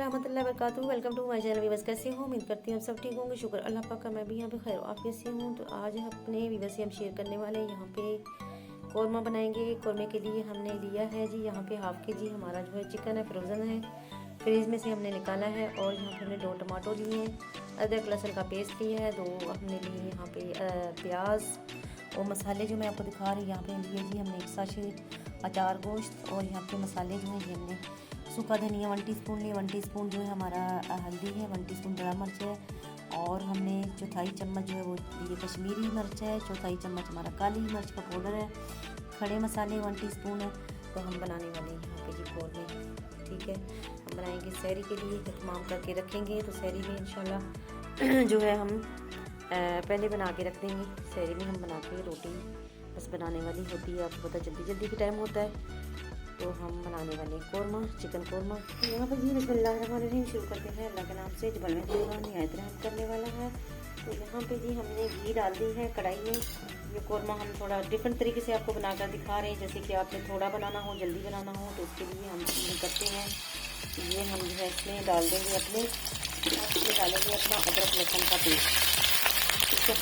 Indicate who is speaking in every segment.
Speaker 1: वरहमतुल्लाहि वबरकातुहू। Welcome to my channel. Viewers कैसे हो? उम्मीद करती हूँ आप सब ठीक होंगे। शुक्र अल्लाह पाक का, मैं भी यहाँ पे खैर आफियत से हूँ। तो आज अपने वीवर्स से हम शेयर करने वाले हैं, यहाँ पे कौरमा बनाएंगे। कौरमे के लिए हमने लिया है जी यहाँ पे हाफ के जी हमारा जो है चिकन है, फ्रोज़न है, फ्रीज में से हमने निकाला है। और यहाँ पे हमने 2 टमाटो लिए हैं, अदरक लहसुन का पेस्ट लिया है, 2 हमने लिए यहाँ पे प्याज। और मसाले जो मैं आपको दिखा रही हूँ यहाँ पे लिए जी हमने 1 साशे अचार गोश्त। और यहाँ पे मसाले जो हैं ये हमने सूखा धनिया 1 टीस्पून लिए, 1 टीस्पून जो है हमारा हल्दी है, 1 टीस्पून बड़ा मिर्च है, और हमने 1/4 चम्मच जो है वो ये कश्मीरी मिर्च है, 1/4 चम्मच हमारा काली मिर्च का पाउडर है, खड़े मसाले 1 टीस्पून है। तो हम बनाने वाले हैं यहाँ पे जी कौरमे, ठीक है। हम बनाएंगे सहरी के लिए, इत्माम करके रखेंगे। तो सहरी में इंशाल्लाह जो है हम पहले बना के रख देंगे। सहरी में हम बना के रोटी बस बनाने वाली होती है, आपको पता जल्दी जल्दी भी टाइम होता है। तो हम बनाने वाले हैं कौरमा, चिकन कौरमा। यहाँ पर जी बिस्मिल्लाहिर्रहमानिर्रहीम शुरू करते हैं अल्लाह के नाम से, जबल में निहायत रहम करने वाला है। तो यहाँ पे जी हमने घी डाल दी है कढ़ाई में। ये कौरमा हम थोड़ा डिफरेंट तरीके से आपको बनाकर दिखा रहे हैं, जैसे कि आपने थोड़ा बनाना हो, जल्दी बनाना हो, तो उसके लिए हम करते हैं। ये हम जो है इसमें डाल देंगे अपने, इसमें डालेंगे अपना अदरक लहसुन का पेस्ट, ठीक है।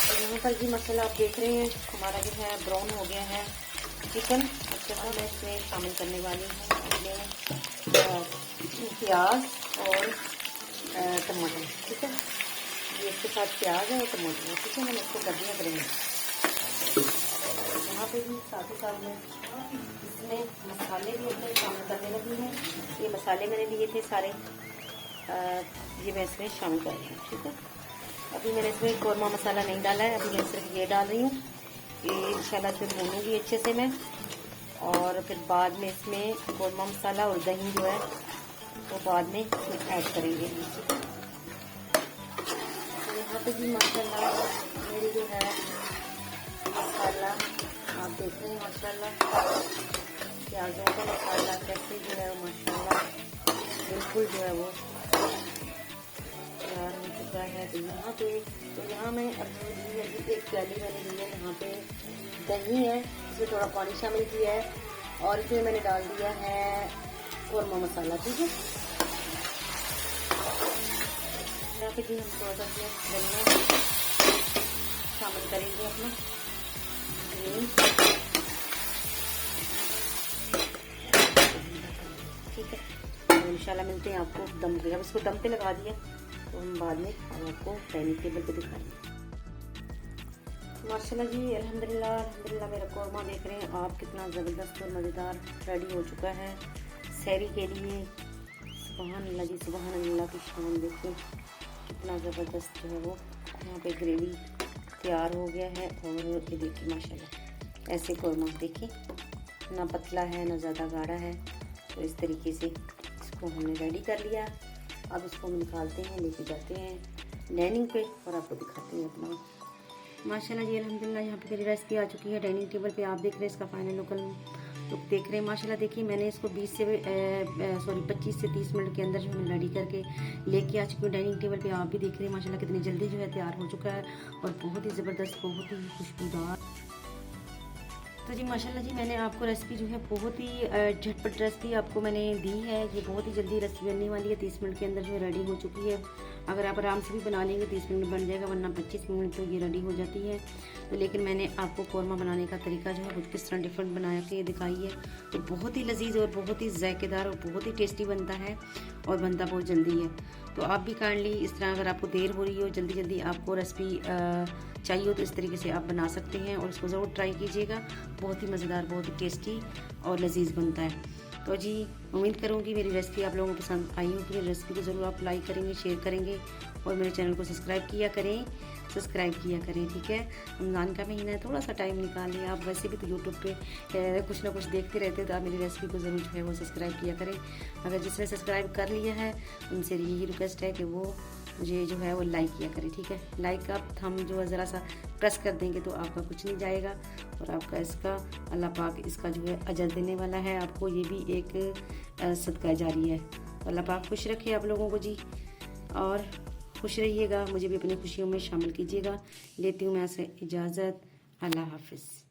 Speaker 1: और यहाँ पर जी मसाला आप देख रहे हैं हमारा जो है ब्राउन हो गया है चिकन। उसके बाद मैं इसमें शामिल करने वाली हूँ प्याज और टमाटर, ठीक है। ये इसके साथ प्याज है और टमाटर है, ठीक है। हम इसको कद्दू करेंगे। यहाँ पे भी साथ ही साथ में इसमें मसाले भी अपने शामिल करने लगी हैं। ये मसाले मैंने लिए थे सारे, ये मैं इसमें शामिल कर रही हूँ, ठीक है। अभी मैंने इसमें कौरमा मसाला नहीं डाला है, अभी मैं सिर्फ ये डाल रही हूँ। ये इंशाल्लाह फिर भूनूंगी अच्छे से मैं, और फिर बाद में इसमें कौरमा मसाला और दही जो है वो बाद में ऐड करेंगे। तो यहाँ पे भी माशाल्लाह मेरी जो है मसाला आप देख रहे हैं, माशाल्लाह प्याजों का मसाला कैसे जो है माशाल्लाह बिल्कुल जो है वो तैयार हो चुका है। तो यहाँ मैं अभी 1 प्याली मैंने ली है, यहाँ पे दही है, इसमें थोड़ा पानी शामिल किया है, और इसमें मैंने डाल दिया है कौरमा मसाला, ठीक है। यहाँ पे जी हम थोड़ा सा धनिया शामिल करेंगे अपना, ठीक है। तो इंशाल्लाह मिलते हैं आपको दम पे। अब इसको दम पे लगा दिया तो हम बाद में आपको डाइनिंग टेबल पे दिखाएंगे। माशाल्लाह जी अल्हम्दुलिल्लाह अल्हम्दुलिल्लाह मेरा कौरमा देख रहे हैं आप कितना ज़बरदस्त और मज़ेदार रेडी हो चुका है सहरी के लिए। सुबहान अल्लाह जी, सुबहान अल्लाह की शान देखिए कितना ज़बरदस्त जो है वो यहाँ पे ग्रेवी तैयार हो गया है। और ये देखिए माशाल्लाह ऐसे कौरमा देखिए, ना पतला है ना ज़्यादा गाढ़ा है। तो इस तरीके से इसको हमने रेडी कर लिया। अब इसको हम निकालते हैं, लेके जाते हैं डाइनिंग पे और आपको दिखाते हैं अपना। माशाल्लाह जी अल्हम्दुलिल्लाह यहाँ पे मेरी रेसिपी आ चुकी है डाइनिंग टेबल पे। आप देख रहे हैं इसका फाइनल लुक देख रहे हैं। माशाल्लाह देखिए मैंने इसको 25 से 30 मिनट के अंदर जो मैं रेडी करके लेके आ चुकी हूँ डाइनिंग टेबल पे। आप भी देख रहे हैं माशाल्लाह कितनी जल्दी जो है तैयार हो चुका है, और बहुत ही ज़बरदस्त, बहुत ही खुशबूदार। तो जी माशाल्लाह जी मैंने आपको रेसिपी जो है बहुत ही झटपट रेसिपी आपको मैंने दी है। ये बहुत ही जल्दी रेसिपी बनने वाली है, 30 मिनट के अंदर जो रेडी हो चुकी है। अगर आप आराम से भी बना लेंगे 30 मिनट बन जाएगा, वरना 25 मिनट तो ये रेडी हो जाती है। तो लेकिन मैंने आपको कौरमा बनाने का तरीका जो है वो किस तरह डिफरेंट बना के दिखाई है। तो बहुत ही लजीज और बहुत ही जायकेदार और बहुत ही टेस्टी बनता है, और बनता बहुत जल्दी है। तो आप भी काइंडली इस तरह, अगर आपको देर हो रही हो, जल्दी जल्दी आपको रेसिपी चाहिए हो, तो इस तरीके से आप बना सकते हैं, और इसको ज़रूर ट्राई कीजिएगा। बहुत ही मज़ेदार, बहुत ही टेस्टी और लजीज बनता है। तो जी उम्मीद करूँगी मेरी रेसिपी आप लोगों को पसंद आई होगी। मेरी रेसिपी को ज़रूर आप लाइक करेंगे, शेयर करेंगे, और मेरे चैनल को सब्सक्राइब किया करें, ठीक है। रमज़ान का महीना है, थोड़ा सा टाइम निकालिए। आप वैसे भी तो यूट्यूब पे कुछ ना कुछ देखते रहते हैं, तो आप मेरी रेसिपी को ज़रूर जो है वो सब्सक्राइब किया करें। अगर जिसने सब्सक्राइब कर लिया है उनसे यही रिक्वेस्ट है कि वो मुझे जो है वो लाइक किया करें, ठीक है। लाइक आप हम जो है ज़रा सा प्रेस कर देंगे तो आपका कुछ नहीं जाएगा, और आपका इसका अल्लाह पाक इसका जो है अजर देने वाला है आपको। ये भी एक सदका जारी है। तो अल्लाह पाक खुश रखे आप लोगों को जी, और खुश रहिएगा, मुझे भी अपनी खुशियों में शामिल कीजिएगा। लेती हूँ मैं आपसे इजाज़त। अल्लाह हाफिज़।